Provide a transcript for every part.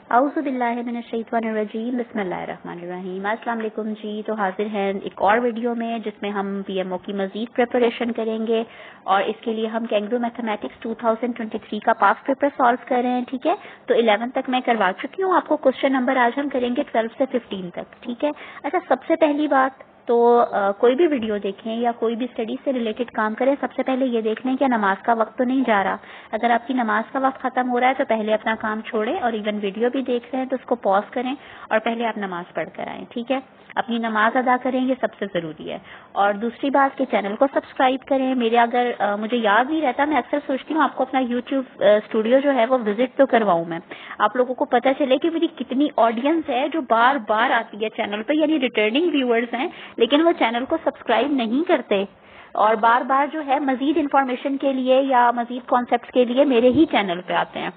औज़ुबिल्लाहिमिनश्शैतानिर्रजीम बिस्मिल्लाहिर्रहमानिर्रहीम। अस्सलाम वालेकुम जी। तो हाजिर हैं एक और वीडियो में जिसमें हम पीएमओ की मजीद प्रिपरेशन करेंगे और इसके लिए हम कैंगरू मैथमेटिक्स 2023 का पास्ट पेपर सॉल्व कर रहे हैं। ठीक है, तो 11 तक मैं करवा चुकी हूँ आपको। क्वेश्चन नंबर आज हम करेंगे 12 से 15 तक। ठीक है, अच्छा सबसे पहली बात तो कोई भी वीडियो देखें या कोई भी स्टडी से रिलेटेड काम करें, सबसे पहले ये देख लें कि नमाज का वक्त तो नहीं जा रहा। अगर आपकी नमाज का वक्त खत्म हो रहा है तो पहले अपना काम छोड़ें और इवन वीडियो भी देख रहे हैं तो उसको पॉज करें और पहले आप नमाज पढ़ कर आएं। ठीक है, अपनी नमाज अदा करें, ये सबसे जरूरी है। और दूसरी बात कि चैनल को सब्सक्राइब करें। मेरे अगर मुझे याद नहीं रहता, मैं अक्सर सोचती हूँ आपको अपना यूट्यूब स्टूडियो जो है वो विजिट तो करवाऊं मैं, आप लोगों को पता चले कि मेरी कितनी ऑडियंस है जो बार बार आती है चैनल पे, यानी रिटर्निंग व्यूअर्स हैं, लेकिन वो चैनल को सब्सक्राइब नहीं करते और बार बार जो है मजीद इन्फॉर्मेशन के लिए या मजीद कॉन्सेप्ट्स के लिए मेरे ही चैनल पे आते हैं।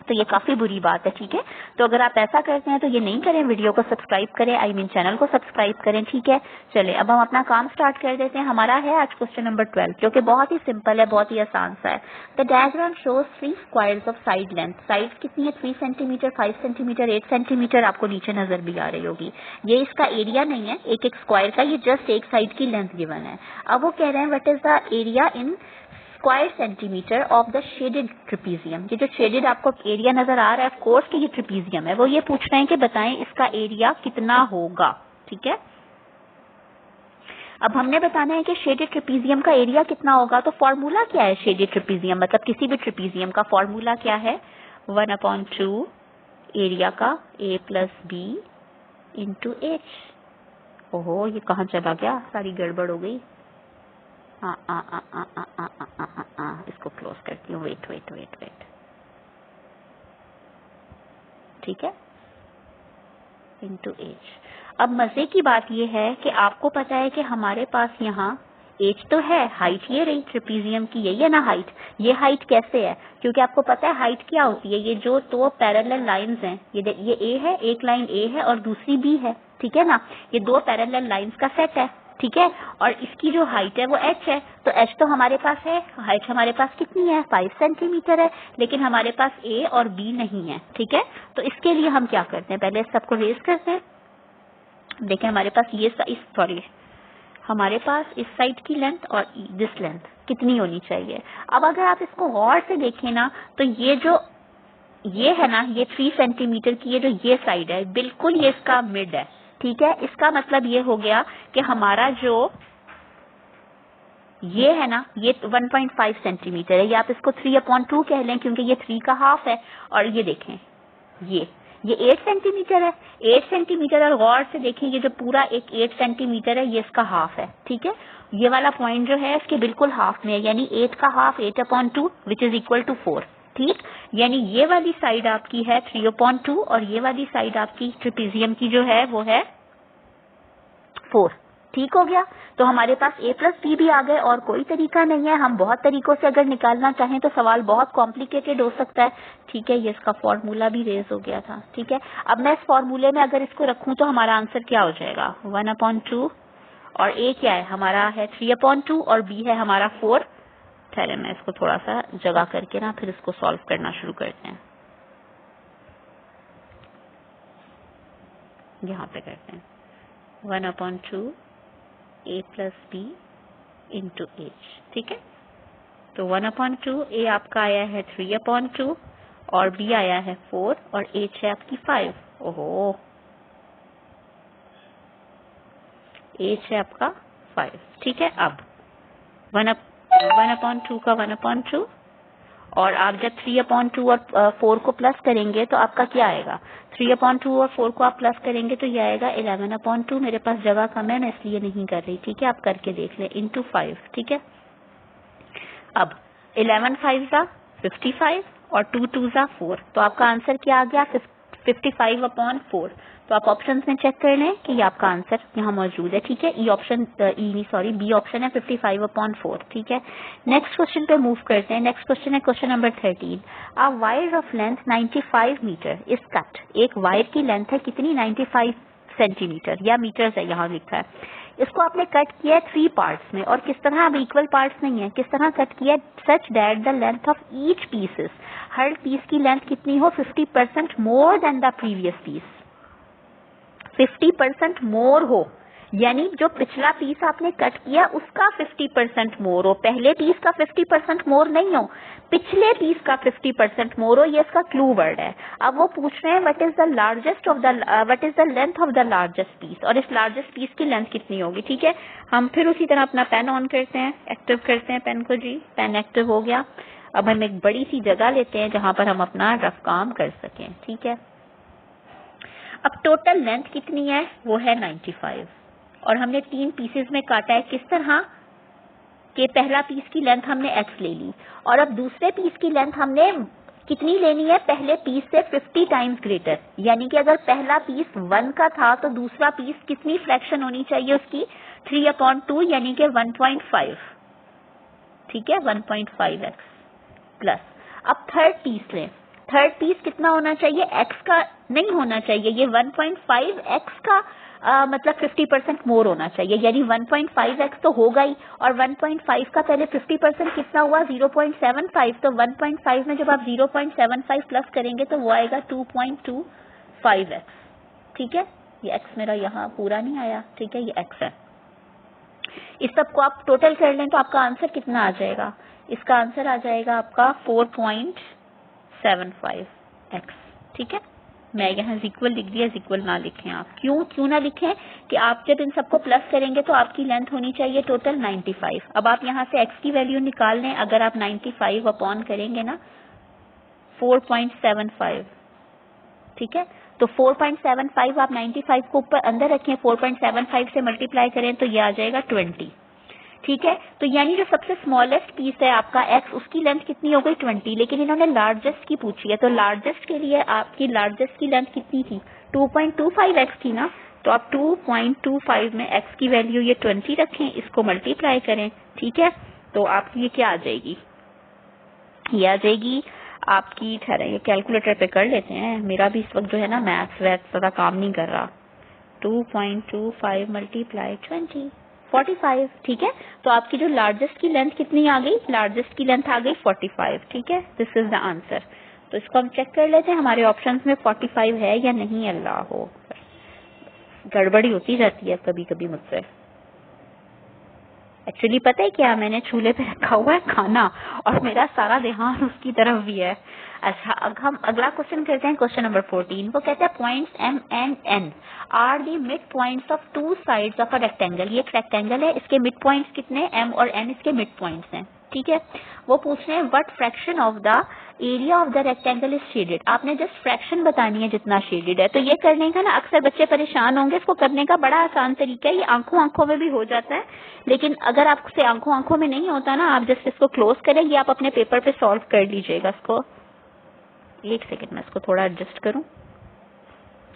तो ये काफी बुरी बात है। ठीक है, तो अगर आप ऐसा करते हैं तो ये नहीं करें, वीडियो को सब्सक्राइब करें, चैनल को सब्सक्राइब करें। ठीक है, चले अब हम अपना काम स्टार्ट कर देते हैं। हमारा है आज क्वेश्चन नंबर 12 जो कि बहुत ही सिंपल है, बहुत ही आसान सा है। The diagram shows 3 squares of side length. Side कितनी है? 3 सेंटीमीटर, 5 सेंटीमीटर, 8 सेंटीमीटर। आपको नीचे नजर भी आ रही होगी। ये इसका एरिया नहीं है एक एक स्क्वायर का, ये जस्ट एक साइड की लेंथ गिवन है। अब वो कह रहे हैं what is the area in square centimetre of the shaded trapezium. ये जो शेडेड आपको एरिया नजर आ रहा है, ऑफ कोर्स कि ये ट्रिपीजियम है, वो ये पूछ रहे हैं कि बताएं इसका एरिया कितना होगा। ठीक है, अब हमने बताना है कि शेडेड ट्रिपीजियम का एरिया कितना होगा। तो फॉर्मूला क्या है शेडेड ट्रिपीजियम, मतलब किसी भी ट्रिपीजियम का फॉर्मूला क्या है? 1/2 एरिया का a plus b into h. ओहो, ये कहाँ चला गया, सारी गड़बड़ हो गई। इसको क्लोज करती हूँ। वेट। ठीक है, इंटू एच। अब मजे की बात यह है कि आपको पता है कि हमारे पास यहाँ एच तो है, हाइट ये रही ट्रिपीजियम की, यही है ना हाइट। ये हाइट कैसे है? क्योंकि आपको पता है हाइट क्या होती है, ये जो दो पैरेलल लाइंस हैं, ये ए है, एक लाइन ए है और दूसरी बी है। ठीक है ना, ये दो पैरेलल लाइंस का सेट है। ठीक है, और इसकी जो हाइट है वो एच है। तो एच तो हमारे पास है, हाइट हमारे पास कितनी है? 5 सेंटीमीटर है, लेकिन हमारे पास ए और बी नहीं है। ठीक है, तो इसके लिए हम क्या करते हैं, पहले सबको रेज करते हैं। देखें हमारे पास ये हमारे पास इस साइड की लेंथ और दिस लेंथ कितनी होनी चाहिए। अब अगर आप इसको गौर से देखें ना, तो ये है ना, ये 3 सेंटीमीटर की ये साइड है, बिल्कुल ये इसका मिड है। ठीक है, इसका मतलब ये हो गया कि हमारा जो ये है ना, ये 1.5 सेंटीमीटर है, या आप इसको 3/2 कह लें क्योंकि ये 3 का हाफ है। और ये देखें ये 8 सेंटीमीटर है, 8 सेंटीमीटर। और गौर से देखें ये जो पूरा एक 8 सेंटीमीटर है, ये इसका हाफ है। ठीक है, ये वाला पॉइंट जो है इसके बिल्कुल हाफ में है, यानी 8 का half 8/2 which is equal to 4। ठीक, यानी ये वाली साइड आपकी है 3/2 और ये वाली साइड आपकी ट्रिपीजियम की जो है वो है 4। ठीक हो गया, तो हमारे पास a प्लस बी भी आ गए और कोई तरीका नहीं है। हम बहुत तरीकों से अगर निकालना चाहें तो सवाल बहुत कॉम्प्लिकेटेड हो सकता है। ठीक है, ये इसका फॉर्मूला भी रेज हो गया था। ठीक है, अब मैं इस फॉर्मूले में अगर इसको रखूं तो हमारा आंसर क्या हो जाएगा? 1/2 और a क्या है हमारा है 3/2 और b है हमारा 4। ठहरे, मैं इसको थोड़ा सा जगह करके ना फिर इसको सॉल्व करना शुरू करते हैं। यहाँ पे करते हैं 1/2 a plus b into h. ठीक है, तो 1/2 a आपका आया है 3/2 और b आया है 4 और h है आपकी 5। ओहो, h है आपका 5। ठीक है, अब 1/2 का 1/2 और आप जब 3/2 और 4 को प्लस करेंगे तो आपका क्या आएगा? 3/2 और 4 को आप प्लस करेंगे तो ये आएगा 11/2। मेरे पास जगह कम है, मैं इसलिए नहीं कर रही। ठीक है, आप करके देख लें, इंटू 5। ठीक है, अब 11 5 जा 55 और 2 2 जा 4, तो आपका आंसर क्या आ गया? 55/4। तो आप ऑप्शंस में चेक कर लें कि ये आपका आंसर यहाँ मौजूद है। ठीक है, बी ऑप्शन है 55/4। ठीक है, नेक्स्ट क्वेश्चन पे मूव करते हैं। नेक्स्ट क्वेश्चन है question number 13। A wire of length 95 metre is cut. एक वायर की लेंथ है कितनी? 95 सेंटीमीटर या मीटर है, यहाँ लिखा है। इसको आपने कट किया है 3 पार्ट्स में, और किस तरह, अब इक्वल पार्ट्स नहीं है, किस तरह कट किया है, such that the length of each pieces, हर पीस की लेंथ कितनी हो, 50% more than the previous piece, 50% more हो, यानी जो पिछला पीस आपने कट किया उसका 50% मोर हो, पहले पीस का 50% मोर नहीं हो, पिछले पीस का 50% मोर हो, ये इसका क्लू वर्ड है। अब वो पूछ रहे हैं what is the length of the largest piece, और इस लार्जेस्ट पीस की लेंथ कितनी होगी। ठीक है, हम फिर उसी तरह अपना पेन ऑन करते हैं, एक्टिव करते हैं पेन को जी, पेन एक्टिव हो गया। अब हम एक बड़ी सी जगह लेते हैं जहां पर हम अपना रफ काम कर सकें। ठीक है, अब टोटल लेंथ कितनी है, वो है 95, और हमने 3 पीसेस में काटा है, किस तरह कि पहला पीस की लेंथ हमने x ले ली, और अब दूसरे पीस की लेंथ हमने कितनी लेनी है, पहले पीस से 50 टाइम्स ग्रेटर, यानी कि अगर पहला पीस 1 का था तो दूसरा पीस कितनी फ्रैक्शन होनी चाहिए उसकी, 3/2, यानी कि 1.5। ठीक है, 1.5x प्लस, अब थर्ड पीस लें, थर्ड पीस कितना होना चाहिए, x का नहीं होना चाहिए, ये 1.5x का मतलब 50% मोर होना चाहिए, यानी 1.5x तो होगा ही, और 1.5 का पहले 50% कितना हुआ, 0.75, तो 1.5 में जब आप 0.75 प्लस करेंगे तो वो आएगा 2.25x। ठीक है, ये x मेरा यहाँ पूरा नहीं आया, ठीक है, ये x है। इस सबको आप टोटल कर लें तो आपका आंसर कितना आ जाएगा, इसका आंसर आ जाएगा आपका 4.75x। ठीक है, मैं यहाँ इक्वल लिख दिया, इक्वल ना लिखें आप, क्यों ना लिखें कि आप जब इन सबको प्लस करेंगे तो आपकी लेंथ होनी चाहिए टोटल 95। अब आप यहाँ से x की वैल्यू निकाल लें, अगर आप 95 अपॉन करेंगे ना 4.75, ठीक है, तो 4.75 आप 95 को ऊपर अंदर रखें, 4.75 से मल्टीप्लाई करें तो ये आ जाएगा 20। ठीक है, तो यानी जो सबसे स्मॉलेस्ट पीस है आपका x, उसकी लेंथ कितनी हो गई 20, लेकिन इन्होंने लार्जेस्ट की पूछी है, तो लार्जेस्ट के लिए आपकी लार्जेस्ट की लेंथ कितनी थी, 2.25x थी ना, तो आप 2.25 में x की वैल्यू ये 20 रखें, इसको मल्टीप्लाई करें। ठीक है, तो आपकी ये क्या आ जाएगी, ये आ जाएगी आपकी, ठहरा ये कैलकुलेटर पे कर लेते हैं, मेरा भी इस वक्त जो है ना मैथ्स ज्यादा काम नहीं कर रहा, 2.25 मल्टीप्लाई 20, 45। ठीक है, तो आपकी जो लार्जेस्ट की लेंथ कितनी आ गई, लार्जेस्ट की लेंथ आ गई 45। ठीक है, दिस इज द आंसर। तो इसको हम चेक कर लेते हैं हमारे ऑप्शंस में 45 है या नहीं। अल्लाह हो, गड़बड़ी होती जाती है कभी कभी मुझसे। एक्चुअली पता है क्या, मैंने चूल्हे पे रखा हुआ है खाना और मेरा सारा ध्यान उसकी तरफ भी है। अच्छा, अब हम अगला क्वेश्चन करते हैं, क्वेश्चन नंबर 14। वो कहते हैं points M and N are the mid points of 2 sides of a rectangle. ये एक रेक्टेंगल है, इसके मिड पॉइंट्स कितने, M और N इसके मिड पॉइंट्स हैं। ठीक है, वो पूछ रहे हैं what fraction of the area of the rectangle is shaded. आपने जस्ट फ्रैक्शन बतानी है जितना शेडेड है। तो ये करने का ना अक्सर बच्चे परेशान होंगे, इसको करने का बड़ा आसान तरीका है, ये आंखों आंखों में भी हो जाता है, लेकिन अगर आपसे आंखों आंखों में नहीं होता ना, आप जस्ट इसको क्लोज करेंगे, आप अपने पेपर पे सॉल्व कर लीजिएगा इसको। एक सेकेंड में इसको थोड़ा एडजस्ट करूं।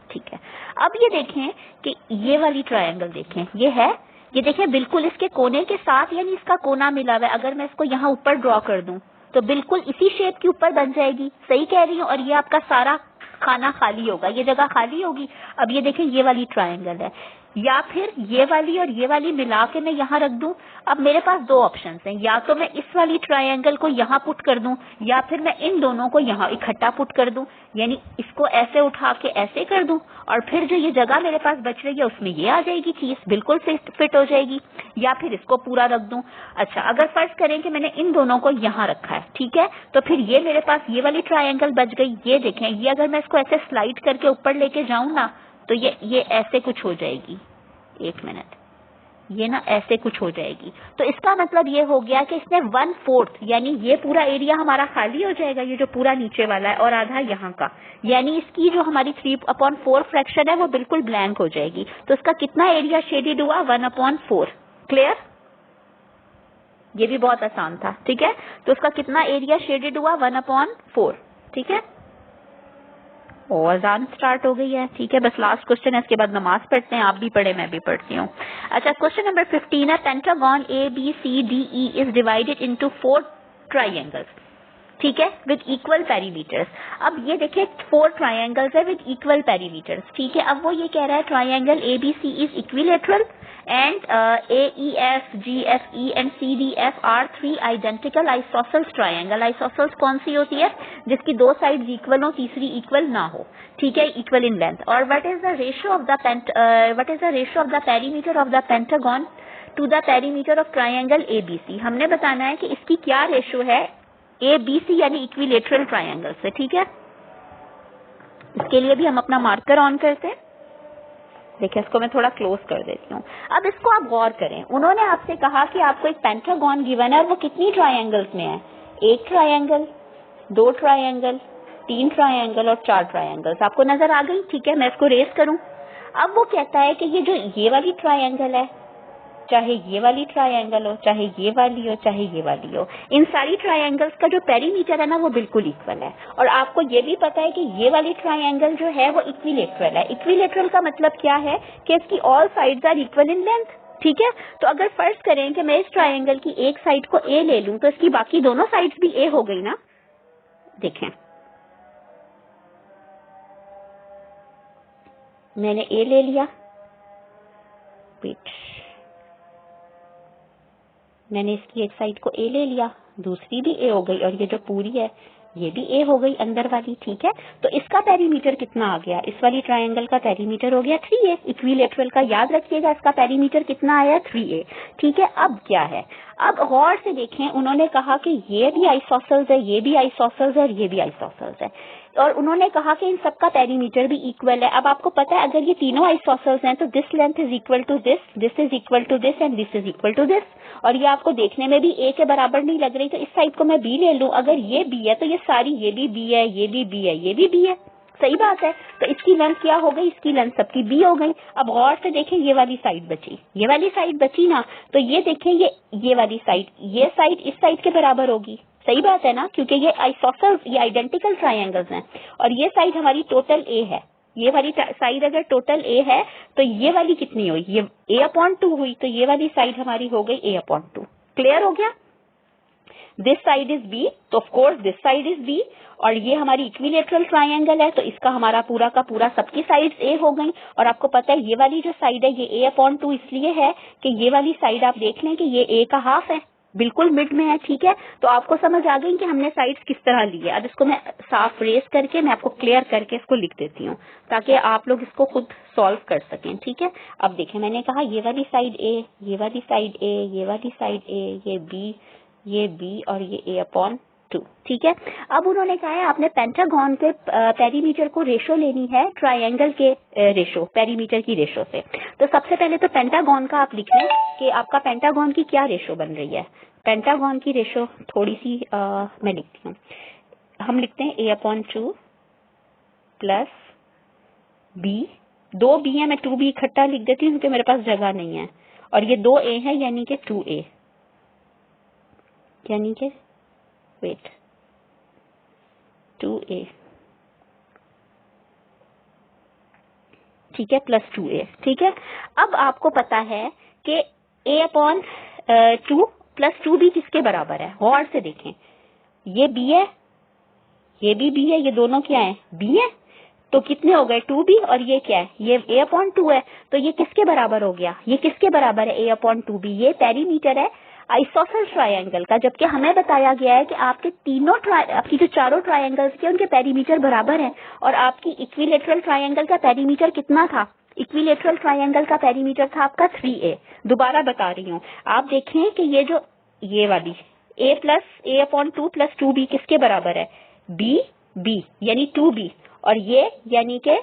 ठीक है, अब ये देखें कि ये वाली ट्रायंगल देखें, ये है, ये देखें बिल्कुल इसके कोने के साथ, यानी इसका कोना मिला हुआ है। अगर मैं इसको यहाँ ऊपर ड्रॉ कर दूं तो बिल्कुल इसी शेप के ऊपर बन जाएगी, सही कह रही हूँ, और ये आपका सारा खाना खाली होगा, ये जगह खाली होगी। अब ये देखें ये वाली ट्रायंगल है, या फिर ये वाली और ये वाली मिला के मैं यहाँ रख दूं। अब मेरे पास दो ऑप्शंस हैं, या तो मैं इस वाली ट्रायंगल को यहाँ पुट कर दूं, या फिर मैं इन दोनों को यहाँ इकट्ठा पुट कर दूं, यानी इसको ऐसे उठा के ऐसे कर दूं, और फिर जो ये जगह मेरे पास बच रही है उसमें ये आ जाएगी चीज, बिल्कुल फिट हो जाएगी, या फिर इसको पूरा रख दूं। अच्छा, अगर फर्ज करें कि मैंने इन दोनों को यहाँ रखा है, ठीक है, तो फिर ये मेरे पास ये वाली ट्रायंगल बच गई। ये देखें, ये अगर मैं इसको ऐसे स्लाइड करके ऊपर लेके जाऊं ना, तो ये ऐसे कुछ हो जाएगी। एक मिनट, ये ना ऐसे कुछ हो जाएगी। तो इसका मतलब ये हो गया कि इसने 1/4, यानी ये पूरा एरिया हमारा खाली हो जाएगा, ये जो पूरा नीचे वाला है, और आधा यहाँ का, यानी इसकी जो हमारी 3/4 फ्रैक्शन है वो बिल्कुल ब्लैंक हो जाएगी। तो इसका कितना एरिया शेडेड हुआ, 1/4। क्लियर, ये भी बहुत आसान था। ठीक है, तो इसका कितना एरिया शेडेड हुआ, 1/4। ठीक है, अजान स्टार्ट हो गई है। ठीक है, बस लास्ट क्वेश्चन है, इसके बाद नमाज पढ़ते हैं, आप भी पढ़े मैं भी पढ़ती हूँ। अच्छा, क्वेश्चन नंबर 15 है, pentagon ABCDE is divided into 4 triangles. ठीक है, विद इक्वल पेरीमीटर्स। अब ये देखिए 4 ट्राइंगल्स है विद इक्वल पेरीमीटर्स, ठीक है। अब वो ये कह रहा है triangle ABC is equilateral and AEFGFE and CDF are 3 identical isosceles triangle. Isosceles कौन सी होती है? जिसकी 2 साइड्स इक्वल हो, तीसरी इक्वल ना हो, ठीक है, इक्वल इन लेंथ। और what is the ratio of the perimeter of the pentagon to the perimeter of triangle ABC। हमने बताना है कि इसकी क्या रेशियो है ABC यानी इक्विलेटरल ट्राइंगल से, ठीक है। इसके लिए भी हम अपना मार्कर ऑन करते हैं। देखिए इसको मैं थोड़ा क्लोज कर देती हूँ। अब इसको आप गौर करें, उन्होंने आपसे कहा कि आपको एक पेंटागन गिवन है और वो कितनी ट्राइंगल्स में है? 1 ट्राइंगल, 2 ट्राइंगल, 3 ट्राइंगल और 4 ट्राइंगल्स। आपको नजर आ गई? ठीक है, मैं इसको रेस करूं। अब वो कहता है कि ये जो ये वाली ट्राइंगल है, चाहे ये वाली ट्राइंगल हो, चाहे ये वाली हो, चाहे ये वाली हो, इन सारी ट्राइंगल्स का जो पेरीमीटर है ना वो बिल्कुल इक्वल है। और आपको ये भी पता है कि ये वाली ट्राइंगल जो है वो इक्विलेटरल है। इक्विलेटरल का मतलब क्या है कि इसकी all sides are equal in length, ठीक है। तो अगर फर्ज करें कि मैं इस ट्राइंगल की एक साइड को A ले लूं तो इसकी बाकी दोनों साइड्स भी A हो गई ना। देखें, मैंने A ले लिया, वेट, मैंने इसकी एक साइड को A ले लिया, दूसरी भी A हो गई और ये जो पूरी है ये भी A हो गई अंदर वाली, ठीक है। तो इसका पेरीमीटर कितना आ गया? इस वाली ट्राइंगल का पेरीमीटर हो गया 3A। इक्विलेटरल का याद रखिएगा, इसका पेरीमीटर कितना आया? 3A, ठीक है। अब क्या है? अब गौर से देखें, उन्होंने कहा कि ये भी आइसोसेल्स है, ये भी आइसोसेल्स है और ये भी आइसोसेल्स है, और उन्होंने कहा कि इन सबका पेरीमीटर भी इक्वल है। अब आपको पता है अगर ये तीनों आइसोसेल्स हैं तो this length is equal to this is equal to this and this is equal to this. और ये आपको देखने में भी A के बराबर नहीं लग रही, तो इस साइड को मैं B ले लूं, अगर ये B है तो ये सारी, ये भी B है, ये भी B है, ये भी B है, सही बात है। तो इसकी लेंथ क्या हो गई? इसकी लेंथ सबकी B हो गई। अब गौर से देखें, ये वाली साइड बची, ये वाली साइड बची ना, तो ये देखें ये वाली साइड, ये साइड इस साइड के बराबर होगी, सही बात है ना, क्योंकि ये आइसोसेल्स, ये आइडेंटिकल ट्राइंगल्स हैं। और ये साइड हमारी टोटल A है, ये वाली साइड अगर टोटल A है तो ये वाली कितनी हुई? ये A/2 हुई, तो ये वाली साइड हमारी हो गई A/2। क्लियर हो गया? दिस साइड इज B, तो of course this side is B, और ये हमारी इक्विलेटरल ट्राइंगल है तो इसका हमारा पूरा का पूरा सबकी साइड्स A हो गई। और आपको पता है ये वाली जो साइड है ये A/2 इसलिए है कि ये वाली साइड आप देख लें कि ये A का हाफ है, बिल्कुल मिड में है, ठीक है। तो आपको समझ आ गई कि हमने साइड्स किस तरह ली है। अब इसको मैं साफ रेस करके मैं आपको क्लियर करके इसको लिख देती हूँ ताकि आप लोग इसको खुद सॉल्व कर सकें, ठीक है। अब देखें, मैंने कहा ये वाली साइड A, ये वाली साइड A, ये वाली साइड A, ये B और ये A/2, ठीक है। अब उन्होंने कहा है आपने पेंटागन के पेरीमीटर को रेशो लेनी है ट्राइंगल के रेशो, पेरीमीटर की रेशो से। तो सबसे पहले तो पेंटागन का आप लिख लें कि आपका पेंटागन की क्या रेशो बन रही है। पेंटागन की रेशो थोड़ी सी मैं लिखती हूँ, हम लिखते हैं A/2 प्लस B, 2 B है, मैं 2B इकट्ठा लिख देती हूँ क्योंकि मेरे पास जगह नहीं है, और ये 2 A है यानी कि 2A, यानी कि वेट 2A, ठीक है, प्लस 2A, ठीक है। अब आपको पता है कि A/2 प्लस 2B किसके बराबर है? गौर से देखें, ये B है, ये भी B है, ये दोनों क्या है? B है, तो कितने हो गए? 2B, और ये क्या है? ये A/2 है, तो ये किसके बराबर हो गया? ये किसके बराबर है? A/2B। ये पेरीमीटर है आइसोसेल्स ट्राइंगल का, जबकि हमें बताया गया है कि आपके आपकी जो चारों ट्राइंगल्स के उनके पेरीमीटर बराबर हैं। और आपकी इक्विलेटरल ट्राइंगल का पेरीमीटर कितना था? इक्विलेटरल ट्राइंगल का पेरीमीटर था आपका 3A। दोबारा बता रही हूँ, आप देखें कि ये जो ये वाली A/2 प्लस 2B किसके बराबर है? B यानी 2B, और ये यानी के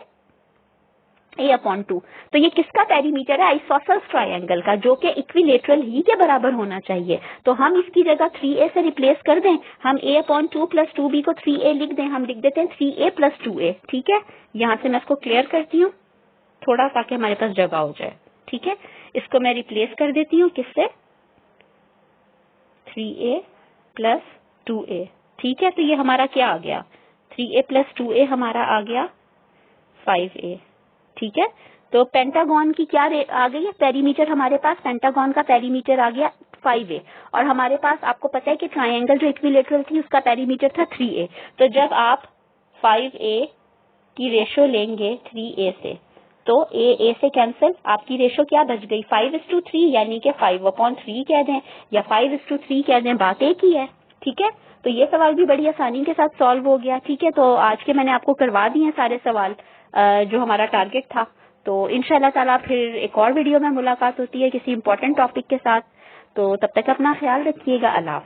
A/2। तो ये किसका पेरीमीटर है? आइसोसेल्स ट्राइंगल का, जो कि इक्विलेटरल ही के बराबर होना चाहिए। तो हम इसकी जगह 3A से रिप्लेस कर दें, हम A/2 प्लस 2B को 3A लिख दें, हम लिख देते हैं 3A प्लस 2A, ठीक है। यहाँ से मैं इसको क्लियर करती हूँ थोड़ा ताकि हमारे पास जगह हो जाए, ठीक है। इसको मैं रिप्लेस कर देती हूँ किससे? 3A प्लस 2A, ठीक है। तो ये हमारा क्या आ गया? 3A प्लस 2A हमारा आ गया 5A, ठीक है। तो पेंटागन की क्या आ गई है? पेरीमीटर हमारे पास पेंटागन का पेरीमीटर आ गया 5A और हमारे पास आपको पता है कि ट्राइंगल जो इक्विलेटरल थी उसका पेरीमीटर था 3A। तो जब आप 5A की रेशो लेंगे 3A से तो A से कैंसिल, आपकी रेशो क्या बच गई 5:3, यानी कि 5/3 कह दें या 5:3 कह दें, बात एक ही है। ठीक है, तो ये सवाल भी बड़ी आसानी के साथ सॉल्व हो गया। ठीक है, तो आज के मैंने आपको करवा दिए हैं सारे सवाल जो हमारा टारगेट था। तो इंशाल्लाह ताला फिर एक और वीडियो में मुलाकात होती है किसी इंपॉर्टेंट टॉपिक के साथ। तो तब तक अपना ख्याल रखिएगा। अल्लाह।